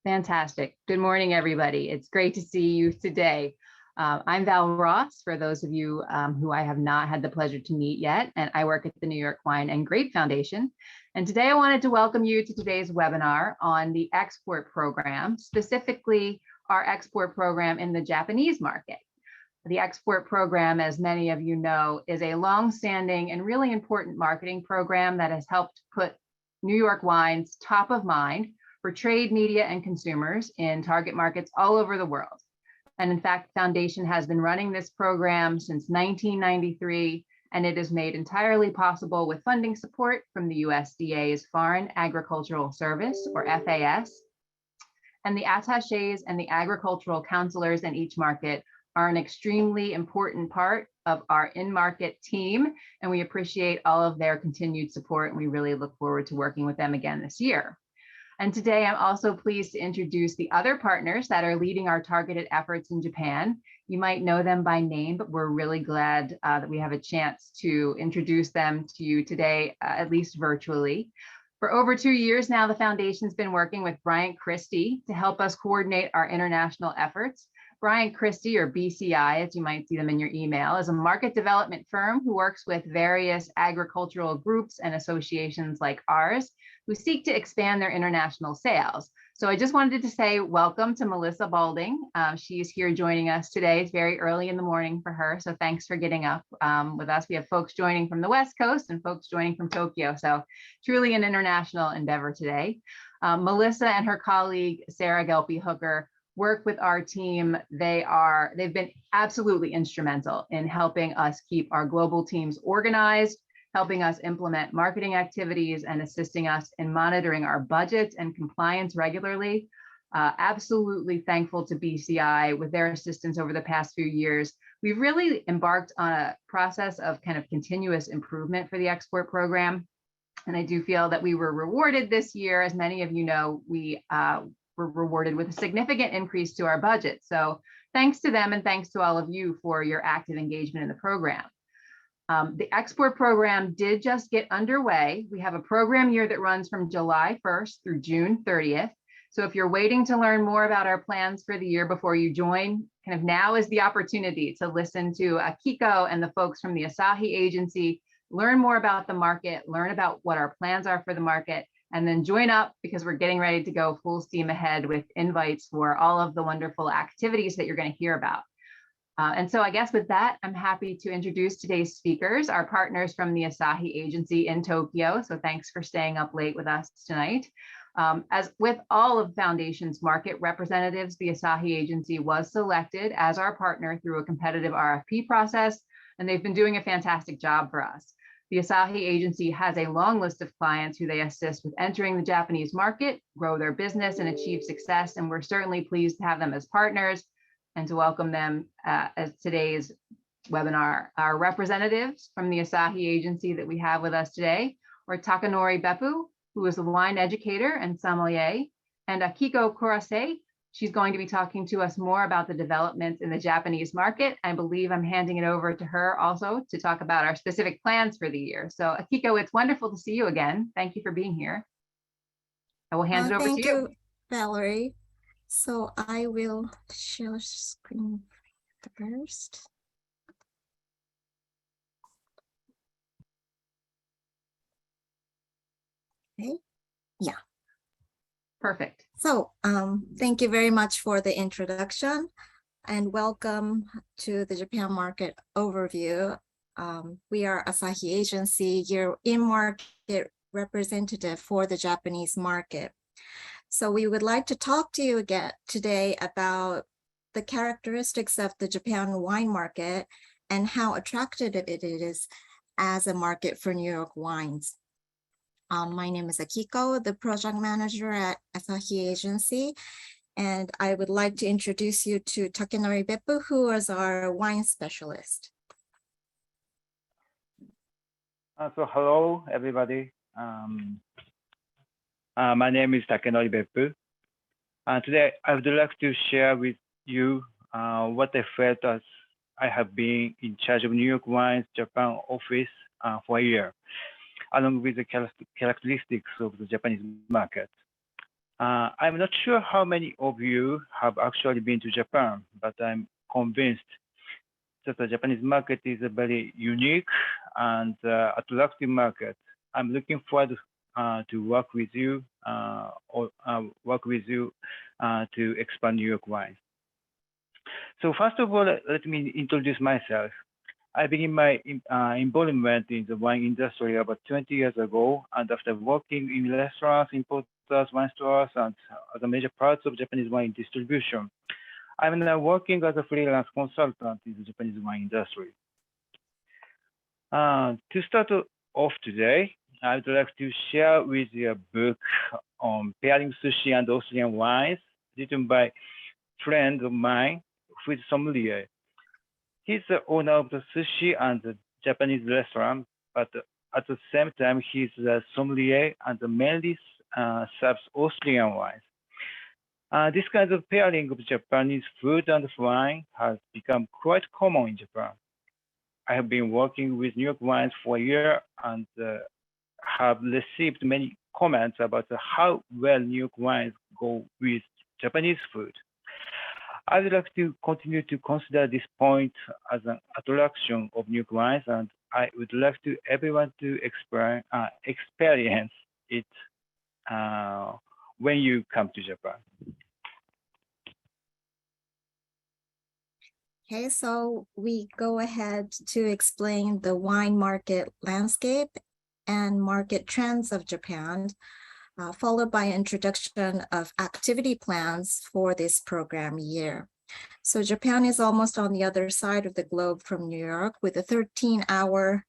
Fantastic. Good morning, everybody. It's great to see you today. I'm Val Ross, for those of you who I have not had the pleasure to meet yet, and I work at the New York Wine and Grape Foundation. And today I wanted to welcome you to today's webinar on the export program, specifically our export program in the Japanese market. The export program, as many of you know, is a long-standing and really important marketing program that has helped put New York wines top of mind for trade, media, and consumers in target markets all over the world. And in fact, the Foundation has been running this program since 1993, and it is made entirely possible with funding support from the USDA's Foreign Agricultural Service, or FAS. And the attachés and the agricultural counselors in each market are an extremely important part of our in-market team, and we appreciate all of their continued support, and we really look forward to working with them again this year. And today I'm also pleased to introduce the other partners that are leading our targeted efforts in Japan. You might know them by name, but we're really glad that we have a chance to introduce them to you today, at least virtually. For over 2 years now, the Foundation's been working with Bryant Christie to help us coordinate our international efforts. Bryant Christie, or BCI, as you might see them in your email, is a market development firm who works with various agricultural groups and associations like ours who seek to expand their international sales. So I just wanted to say welcome to Melissa Balding. She is here joining us today. It's very early in the morning for her, so thanks for getting up with us. We have folks joining from the West Coast and folks joining from Tokyo, so truly an international endeavor today. Melissa and her colleague, Sarah Gelpy-Hooker, work with our team. They've been absolutely instrumental in helping us keep our global teams organized, helping us implement marketing activities, and assisting us in monitoring our budget and compliance regularly. Absolutely thankful to BCI with their assistance over the past few years. We've really embarked on a process of kind of continuous improvement for the export program. And I do feel that we were rewarded this year. As many of you know, we were rewarded with a significant increase to our budget. So thanks to them, and thanks to all of you for your active engagement in the program. The export program did just get underway. We have a program year that runs from July 1st through June 30th. So if you're waiting to learn more about our plans for the year before you join, kind of now is the opportunity to listen to Akiko and the folks from the Asahi Agency, learn more about the market, learn about what our plans are for the market, and then join up, because we're getting ready to go full steam ahead with invites for all of the wonderful activities that you're going to hear about. And so I guess with that, I'm happy to introduce today's speakers, our partners from the Asahi Agency in Tokyo. So thanks for staying up late with us tonight. As with all of Foundation's market representatives, the Asahi Agency was selected as our partner through a competitive RFP process, and they've been doing a fantastic job for us. The Asahi Agency has a long list of clients who they assist with entering the Japanese market, grow their business, and achieve success. And we're certainly pleased to have them as partners and to welcome them as today's webinar. Our representatives from the Asahi Agency that we have with us today are Takenori Beppu, who is a wine educator and sommelier, and Akiko Kurose. She's going to be talking to us more about the developments in the Japanese market. I believe I'm handing it over to her also to talk about our specific plans for the year. So Akiko, it's wonderful to see you again. Thank you for being here. I will hand it over to you. Thank you, Valerie. So I will share screen first. Okay, yeah. Perfect. So thank you very much for the introduction, and welcome to the Japan market overview. We are Asahi Agency, your in-market representative for the Japanese market. So we would like to talk to you again today about the characteristics of the Japan wine market and how attractive it is as a market for New York wines. My name is Akiko, the project manager at Asahi Agency, and I would like to introduce you to Takenori Beppu, who is our wine specialist. So hello, everybody. My name is Takenori Beppu. Today, I would like to share with you what I felt as I have been in charge of New York Wine's Japan office for a year, along with the characteristics of the Japanese market. I'm not sure how many of you have actually been to Japan, but I'm convinced that the Japanese market is a very unique and attractive market. I'm looking forward to work with you to expand New York wines. So first of all, let me introduce myself. I began my involvement in the wine industry about 20 years ago, and after working in restaurants, importers, wine stores, and other major parts of Japanese wine distribution, I'm now working as a freelance consultant in the Japanese wine industry. To start off today, I would like to share with you a book on pairing sushi and Austrian wines, written by a friend of mine who is sommelier. He's the owner of the sushi and the Japanese restaurant, but at the same time, he's the sommelier and mainly serves Austrian wines. This kind of pairing of Japanese food and wine has become quite common in Japan. I have been working with New York wines for a year and have received many comments about how well New York wines go with Japanese food. I would like to continue to consider this point as an attraction of New York wines, and I would like to everyone to experience it when you come to Japan. Okay, so we go ahead to explain the wine market landscape and market trends of Japan, followed by an introduction of activity plans for this program year. So Japan is almost on the other side of the globe from New York with a 13-hour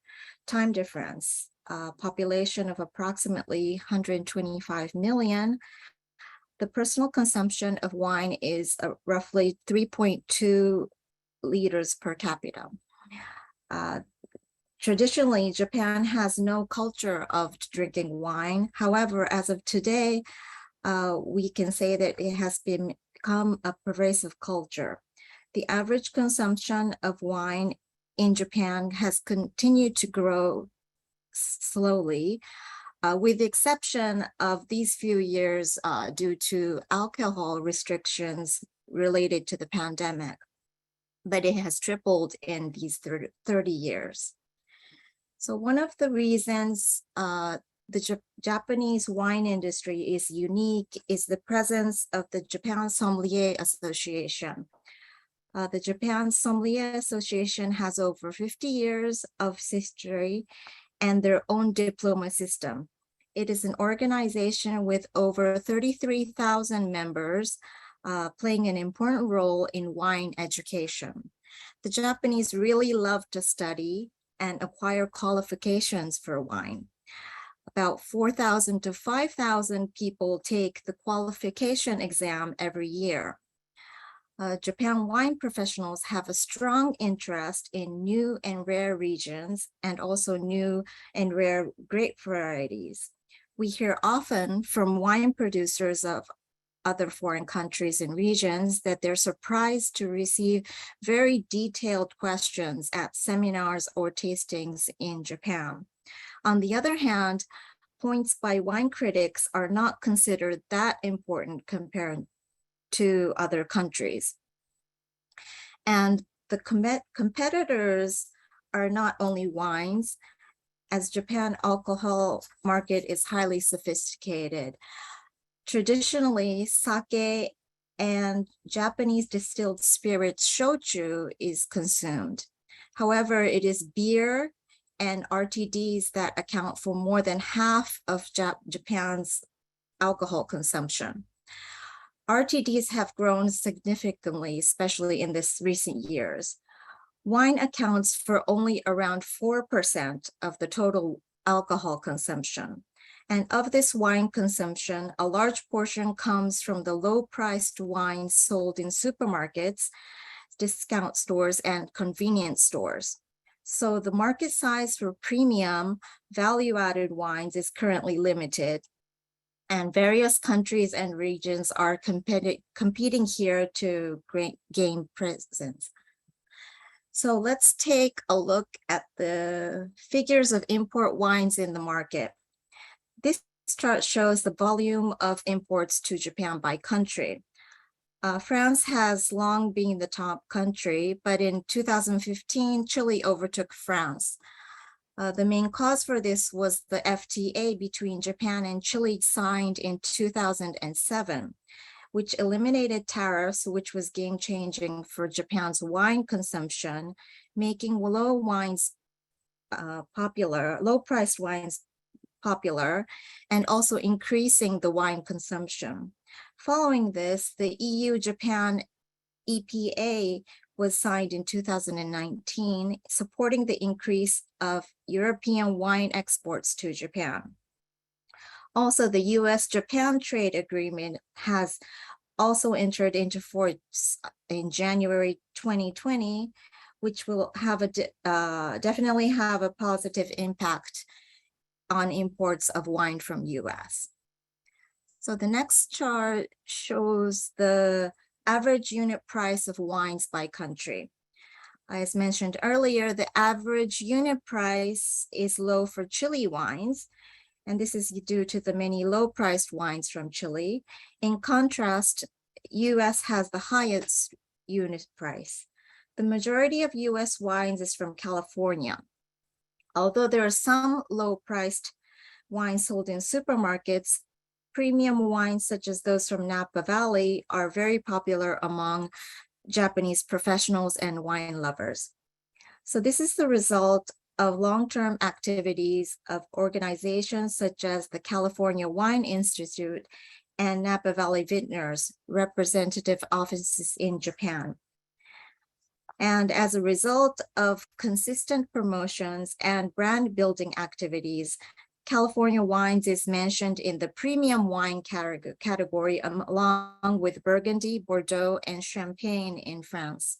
time difference, population of approximately 125 million. The personal consumption of wine is roughly 3.2 liters per capita. Traditionally, Japan has no culture of drinking wine. However, as of today, we can say that it has become a pervasive culture. The average consumption of wine in Japan has continued to grow slowly, with the exception of these few years due to alcohol restrictions related to the pandemic. But it has tripled in these 30 years. So one of the reasons the Japanese wine industry is unique is the presence of the Japan Sommelier Association. The Japan Sommelier Association has over 50 years of history and their own diploma system. It is an organization with over 33,000 members, playing an important role in wine education. The Japanese really love to study and acquire qualifications for wine. About 4,000 to 5,000 people take the qualification exam every year. Japan wine professionals have a strong interest in new and rare regions and also new and rare grape varieties. We hear often from wine producers of other foreign countries and regions that they're surprised to receive very detailed questions at seminars or tastings in Japan. On the other hand, points by wine critics are not considered that important compared to other countries. And the competitors are not only wines, as Japan alcohol market is highly sophisticated. Traditionally, sake and Japanese distilled spirits shochu is consumed. However, it is beer and RTDs that account for more than half of Japan's alcohol consumption. RTDs have grown significantly, especially in this recent years. Wine accounts for only around 4% of the total alcohol consumption. And of this wine consumption, a large portion comes from the low-priced wines sold in supermarkets, discount stores, and convenience stores. So the market size for premium value-added wines is currently limited, and various countries and regions are competing here to gain presence. So let's take a look at the figures of import wines in the market. This chart shows the volume of imports to Japan by country. France has long been the top country, but in 2015, Chile overtook France. The main cause for this was the FTA between Japan and Chile signed in 2007, which eliminated tariffs, which was game-changing for Japan's wine consumption, making low-priced wines popular, and also increasing the wine consumption. Following this, the EU-Japan EPA was signed in 2019, supporting the increase of European wine exports to Japan. Also, the US-Japan trade agreement has also entered into force in January 2020, which will have definitely have a positive impact on imports of wine from US. So the next chart shows the average unit price of wines by country. As mentioned earlier, the average unit price is low for Chile wines, and this is due to the many low-priced wines from Chile. In contrast, US has the highest unit price. The majority of US wines is from California. Although there are some low-priced wines sold in supermarkets, premium wines such as those from Napa Valley are very popular among Japanese professionals and wine lovers. So this is the result of long-term activities of organizations such as the California Wine Institute and Napa Valley Vintners representative offices in Japan. And as a result of consistent promotions and brand building activities, California wines is mentioned in the premium wine category along with Burgundy, Bordeaux, and Champagne in France.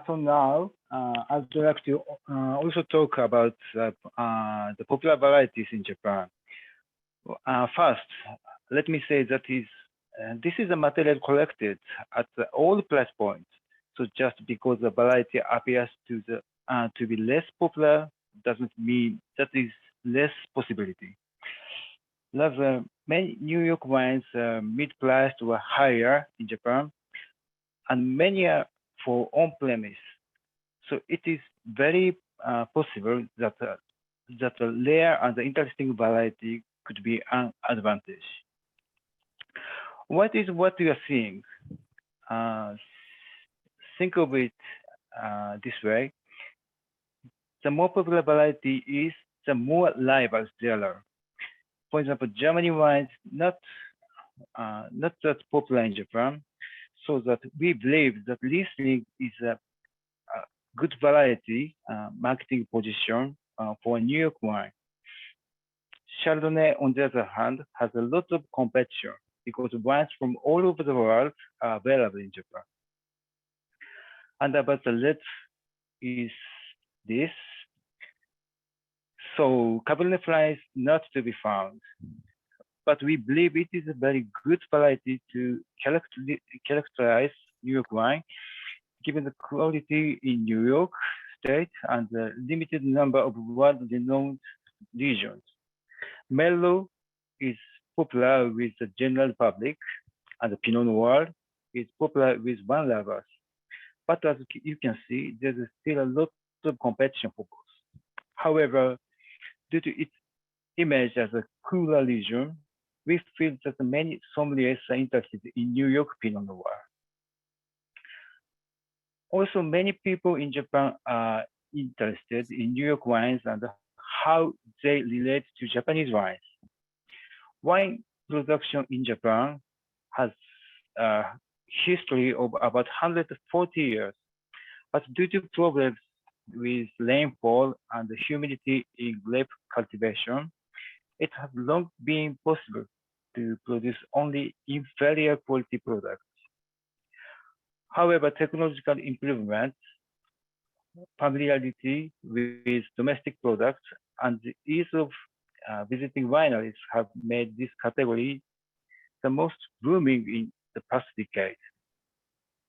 So now, I'd like to also talk about the popular varieties in Japan. First, let me say that this is a material collected at all price points. So just because the variety appears to be less popular doesn't mean that is less possibility. Rather, many New York wines are mid-priced or higher in Japan, and many are for on-premise. So it is very possible that a rare and interesting variety could be an advantage. What we are seeing? Think of it this way. The more popular variety is, the more rivals there are. For example, Germany wines not that popular in Japan, so that we believe that Riesling is a good variety marketing position for a New York wine. Chardonnay, on the other hand, has a lot of competition because wines from all over the world are available in Japan. And about the red is this. So Cabernet Franc is not to be found, but we believe it is a very good variety to characterize New York wine, given the quality in New York State and the limited number of world-renowned regions. Merlot is popular with the general public, and the Pinot Noir is popular with wine lovers. But as you can see, there is still a lot of competition for both. However, due to its image as a cooler region, we feel that many sommeliers are interested in New York Pinot Noir. Also, many people in Japan are interested in New York wines and how they relate to Japanese wines. Wine production in Japan has a history of about 140 years, but due to problems with rainfall and the humidity in grape cultivation, it has long been possible to produce only inferior quality products. However, technological improvements, familiarity with domestic products, and the ease of visiting wineries have made this category the most booming in the past decade.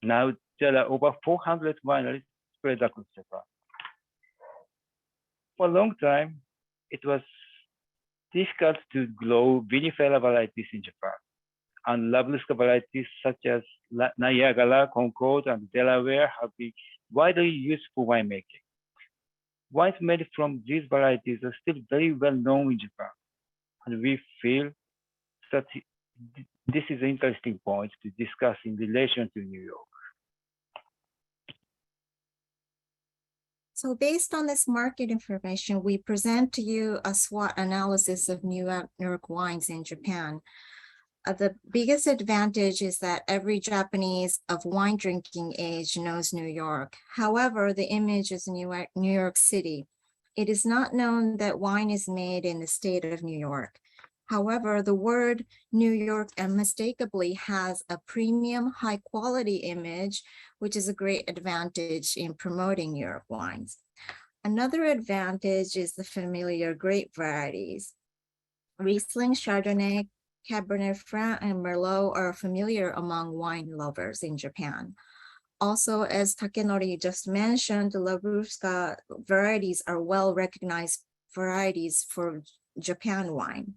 Now, there are over 400 wineries spread across Japan. For a long time, it was difficult to grow vinifera varieties in Japan, and Lambrusco varieties such as Niagara, Concord, and Delaware have been widely used for winemaking. Wines made from these varieties are still very well known in Japan, and we feel that this is an interesting point to discuss in relation to New York. So based on this market information, we present to you a SWOT analysis of New York wines in Japan. The biggest advantage is that every Japanese of wine drinking age knows New York. However, the image is New York City. It is not known that wine is made in the state of New York. However, the word New York unmistakably has a premium high quality image, which is a great advantage in promoting New York wines. Another advantage is the familiar grape varieties. Riesling, Chardonnay, Cabernet Franc, and Merlot are familiar among wine lovers in Japan. Also, as Takenori just mentioned, the Lambrusco varieties are well-recognized varieties for Japan wine.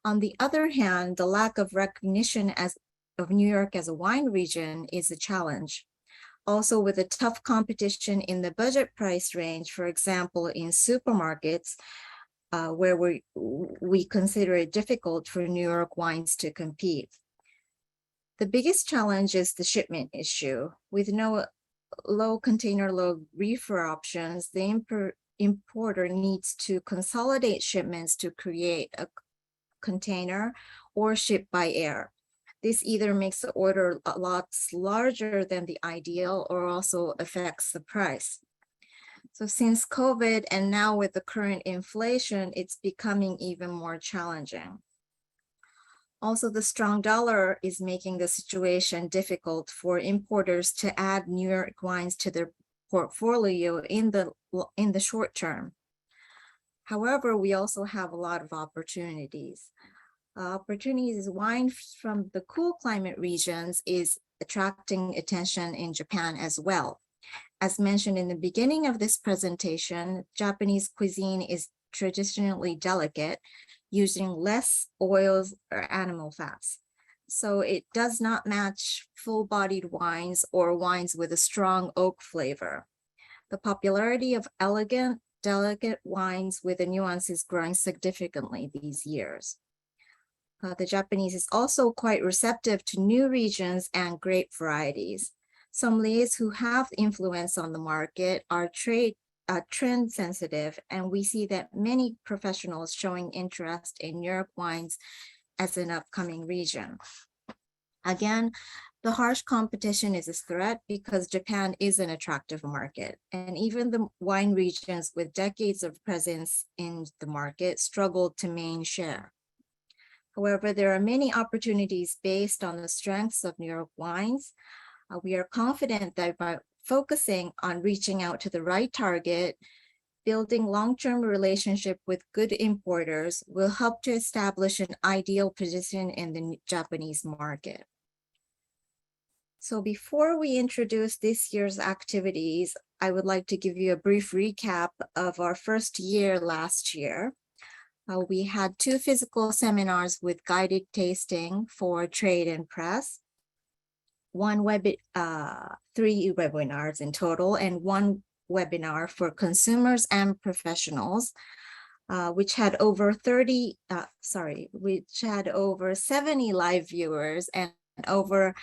On the other hand, the lack of recognition of New York as a wine region is a challenge. Also, with a tough competition in the budget price range, for example, in supermarkets, where we consider it difficult for New York wines to compete. The biggest challenge is the shipment issue. With no low container load reefer options, the importer needs to consolidate shipments to create a container or ship by air. This either makes the order a lot larger than the ideal or also affects the price. So since COVID and now with the current inflation, it's becoming even more challenging. Also, the strong dollar is making the situation difficult for importers to add New York wines to their portfolio in the short term. However, we also have a lot of opportunities. Wine from the cool climate regions is attracting attention in Japan as well. As mentioned in the beginning of this presentation, Japanese cuisine is traditionally delicate, using less oils or animal fats. So it does not match full-bodied wines or wines with a strong oak flavor. The popularity of elegant, delicate wines with a nuance is growing significantly these years. The Japanese is also quite receptive to new regions and grape varieties. Sommeliers who have influence on the market are trend sensitive, and we see that many professionals showing interest in New York wines as an upcoming region. Again, the harsh competition is a threat because Japan is an attractive market, and even the wine regions with decades of presence in the market struggle to maintain share. However, there are many opportunities based on the strengths of New York wines. We are confident that by focusing on reaching out to the right target, building long-term relationship with good importers will help to establish an ideal position in the Japanese market. So before we introduce this year's activities, I would like to give you a brief recap of our first year last year. We had 2 physical seminars with guided tasting for trade and press, 3 webinars in total, and 1 webinar for consumers and professionals, which had over 70 live viewers and over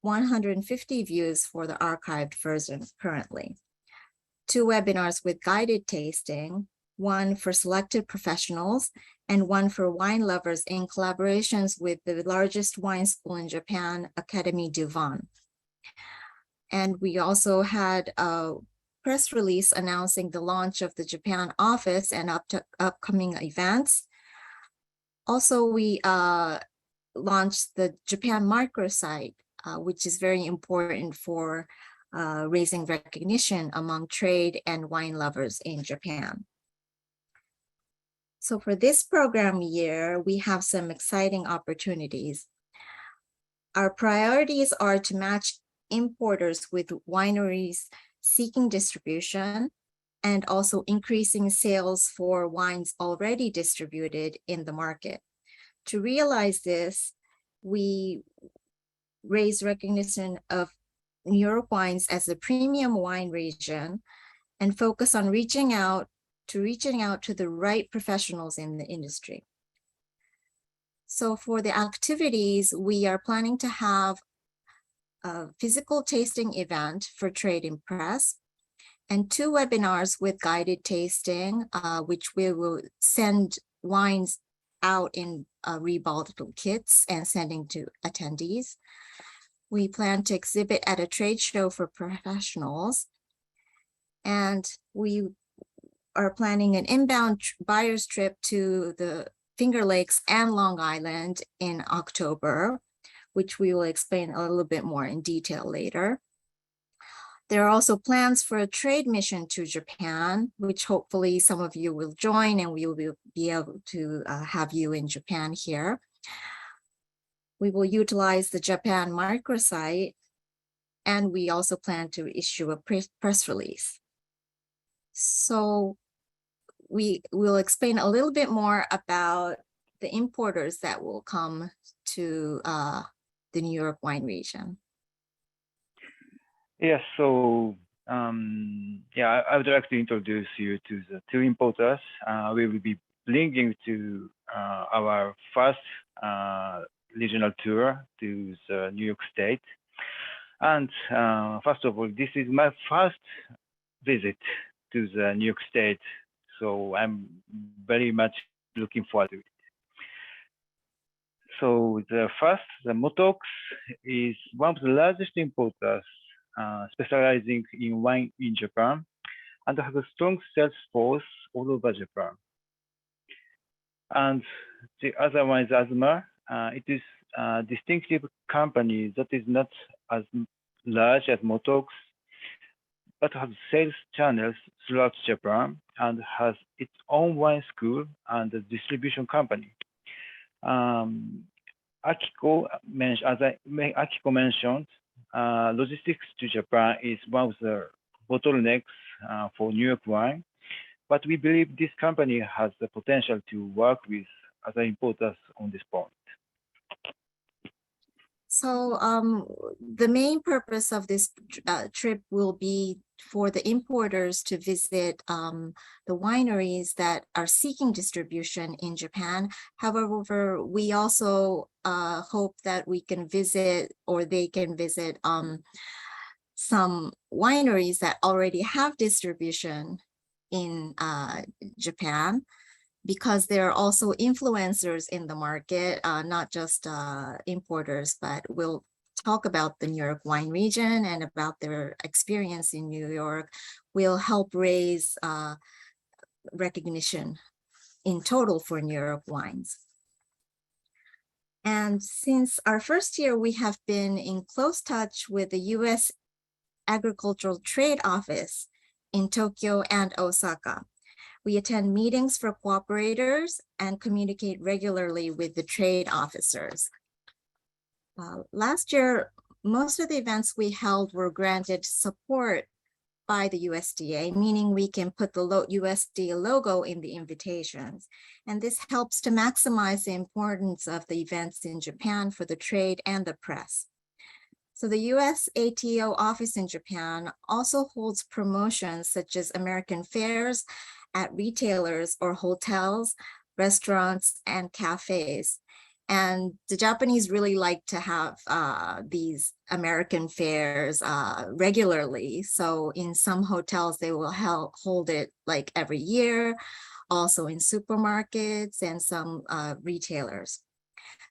150 views for the archived version currently. 2 webinars with guided tasting, 1 for selected professionals and 1 for wine lovers in collaborations with the largest wine school in Japan, Académie du Vin. And we also had a press release announcing the launch of the Japan office and upcoming events. Also, we launched the Japan microsite, which is very important for raising recognition among trade and wine lovers in Japan. So for this program year, we have some exciting opportunities. Our priorities are to match importers with wineries seeking distribution, and also increasing sales for wines already distributed in the market. To realize this, we raise recognition of New York wines as a premium wine region and focus on reaching out to the right professionals in the industry. So for the activities, we are planning to have a physical tasting event for trade and press, and 2 webinars with guided tasting, which we will send wines out in rebottled kits and sending to attendees. We plan to exhibit at a trade show for professionals, and we are planning an inbound buyer's trip to the Finger Lakes and Long Island in October, which we will explain a little bit more in detail later. There are also plans for a trade mission to Japan, which hopefully some of you will join, and we will be able to have you in Japan here. We will utilize the Japan microsite, and we also plan to issue a press release. So we will explain a little bit more about the importers that will come to the New York wine region. Yes, so I would like to introduce you to the 2 importers we will be bringing to our first regional tour to the New York State. And first of all, this is my first visit to the New York State, so I'm very much looking forward to it. So the Motox is one of the largest importers specializing in wine in Japan, and has a strong sales force all over Japan. And the other one is Asma. It is a distinctive company that is not as large as Motox, but has sales channels throughout Japan and has its own wine school and a distribution company. Akiko mentioned, logistics to Japan is one of the bottlenecks for New York wine, but we believe this company has the potential to work with other importers on this point. So the main purpose of this trip will be for the importers to visit the wineries that are seeking distribution in Japan. However, we also hope that we can visit, or they can visit some wineries that already have distribution in Japan, because there are also influencers in the market, not just importers, but we'll talk about the New York wine region and about their experience in New York. Will help raise recognition in total for New York wines. And since our first year, we have been in close touch with the U.S. Agricultural Trade Office in Tokyo and Osaka. We attend meetings for cooperators and communicate regularly with the trade officers. Last year, most of the events we held were granted support by the USDA, meaning we can put the USDA logo in the invitations. And this helps to maximize the importance of the events in Japan for the trade and the press. So the USATO office in Japan also holds promotions such as American fairs at retailers or hotels, restaurants, and cafes. And the Japanese really like to have these American fairs regularly. So in some hotels, they will hold it like every year, also in supermarkets and some retailers.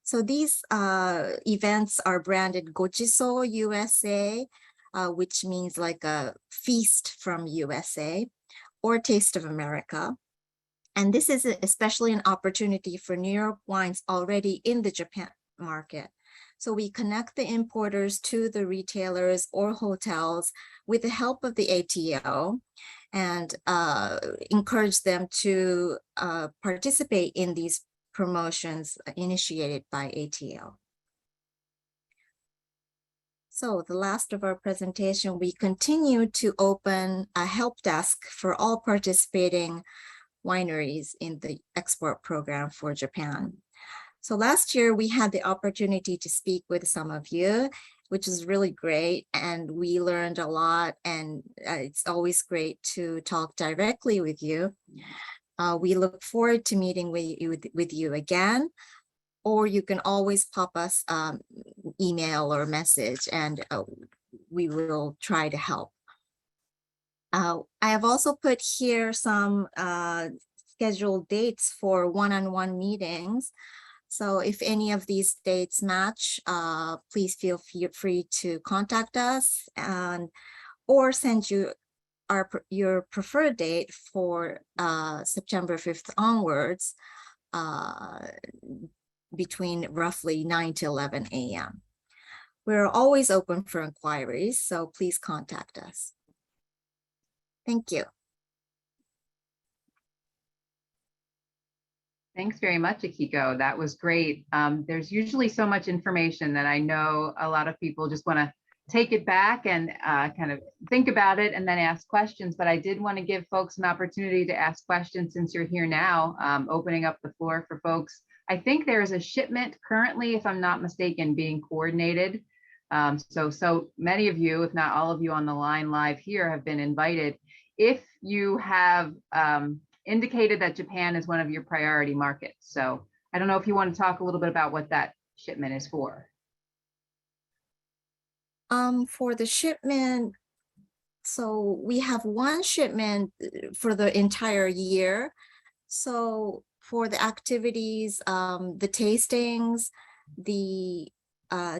So these events are branded Gochiso USA, which means like a feast from USA, or Taste of America. And this is especially an opportunity for New York wines already in the Japan market. So we connect the importers to the retailers or hotels with the help of the ATO, and encourage them to participate in these promotions initiated by ATO. So the last of our presentation, we continue to open a help desk for all participating wineries in the export program for Japan. So last year we had the opportunity to speak with some of you, which is really great. And we learned a lot, and it's always great to talk directly with you. We look forward to meeting with you again, or you can always pop us email or message, and we will try to help. I have also put here some scheduled dates for one-on-one meetings. So if any of these dates match, please feel free to contact us or send you your preferred date for September 5th onwards, between roughly 9 to 11 a.m. We're always open for inquiries, so please contact us. Thank you. Thanks very much, Akiko. That was great. There's usually so much information that I know a lot of people just want to take it back and kind of think about it and then ask questions. But I did want to give folks an opportunity to ask questions since you're here now, opening up the floor for folks. I think there is a shipment currently, if I'm not mistaken, being coordinated. So many of you, if not all of you on the line live here, have been invited. If you have indicated that Japan is one of your priority markets. So I don't know if you want to talk a little bit about what that shipment is for. For the shipment, so we have one shipment for the entire year. So for the activities, the tastings, the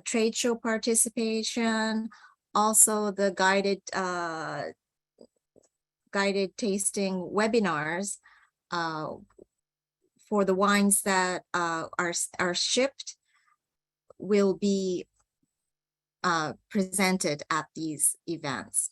trade show participation, also the guided tasting webinars for the wines that are shipped will be presented at these events.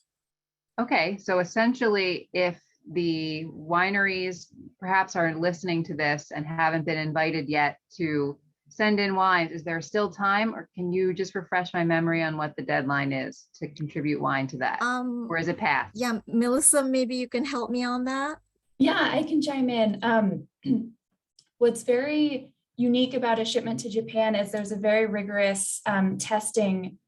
Okay, so essentially, if the wineries perhaps are listening to this and haven't been invited yet to send in wines, is there still time, or can you just refresh my memory on what the deadline is to contribute wine to that? Or is it past? Yeah, Melissa, maybe you can help me on that. Yeah, I can chime in. What's very unique about a shipment to Japan is there's a very rigorous testing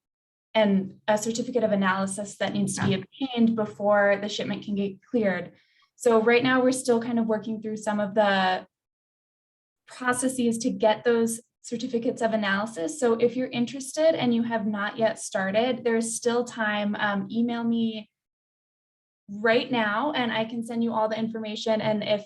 and a certificate of analysis that needs to be obtained before the shipment can get cleared. So right now we're still kind of working through some of the processes to get those certificates of analysis. So if you're interested and you have not yet started, there's still time. Email me right now and I can send you all the information. And if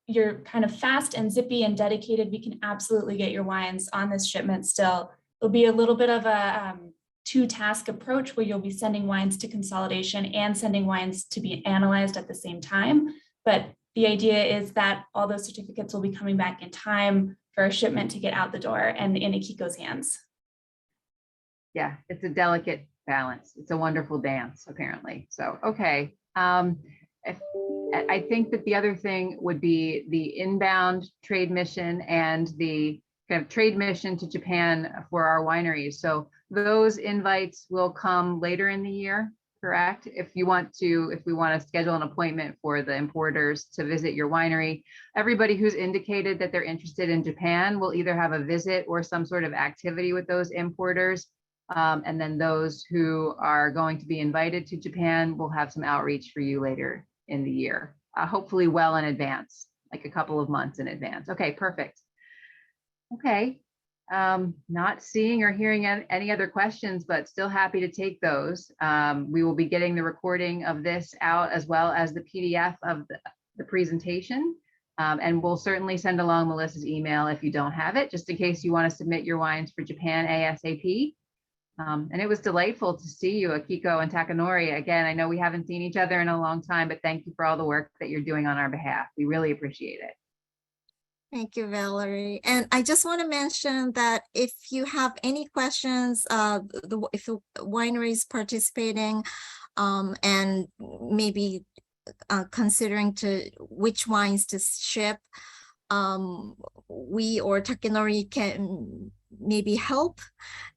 you're kind of fast and zippy and dedicated, we can absolutely get your wines on this shipment still. It'll be a little bit of a two-task approach where you'll be sending wines to consolidation and sending wines to be analyzed at the same time. But the idea is that all those certificates will be coming back in time for a shipment to get out the door and in Akiko's hands. Yeah, it's a delicate balance. It's a wonderful dance, apparently. So, okay. I think that the other thing would be the inbound trade mission and the kind of trade mission to Japan for our wineries. So those invites will come later in the year, correct? If we want to schedule an appointment for the importers to visit your winery, everybody who's indicated that they're interested in Japan will either have a visit or some sort of activity with those importers. And then those who are going to be invited to Japan will have some outreach for you later in the year, hopefully well in advance, like a couple of months in advance. Okay, perfect. Okay, not seeing or hearing any other questions, but still happy to take those. We will be getting the recording of this out as well as the PDF of the presentation. And we'll certainly send along Melissa's email if you don't have it, just in case you want to submit your wines for Japan ASAP. And it was delightful to see you, Akiko and Takenori. Again, I know we haven't seen each other in a long time, but thank you for all the work that you're doing on our behalf. We really appreciate it. Thank you, Valerie. And I just want to mention that if you have any questions, if the winery is participating and maybe considering which wines to ship, we or Takenori maybe help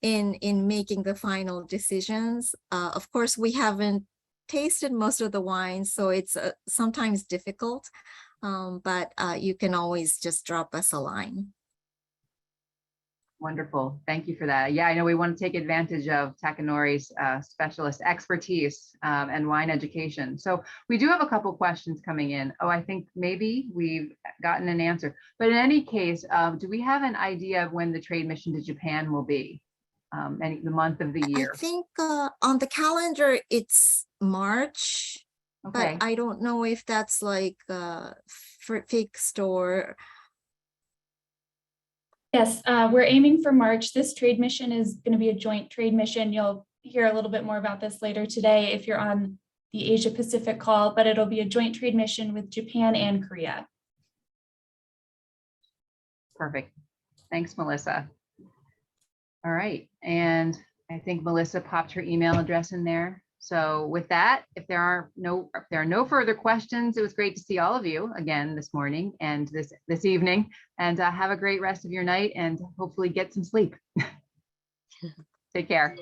in making the final decisions. Of course, we haven't tasted most of the wines, so it's sometimes difficult, but you can always just drop us a line. Wonderful. Thank you for that. Yeah, I know we want to take advantage of Takenori's specialist expertise and wine education. So we do have a couple questions coming in. Oh, I think maybe we've gotten an answer. But in any case, do we have an idea of when the trade mission to Japan will be? The month of the year? I think on the calendar, it's March, Okay. but I don't know if that's like fixed or. Yes, we're aiming for March. This trade mission is going to be a joint trade mission. You'll hear a little bit more about this later today if you're on the Asia Pacific call, but it'll be a joint trade mission with Japan and Korea. Perfect. Thanks, Melissa. All right. And I think Melissa popped her email address in there. So with that, if there are no further questions, it was great to see all of you again this morning and this evening, and have a great rest of your night and hopefully get some sleep. Take care.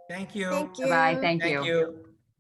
Thank you. Thank you. Bye. Thank you. Thank you.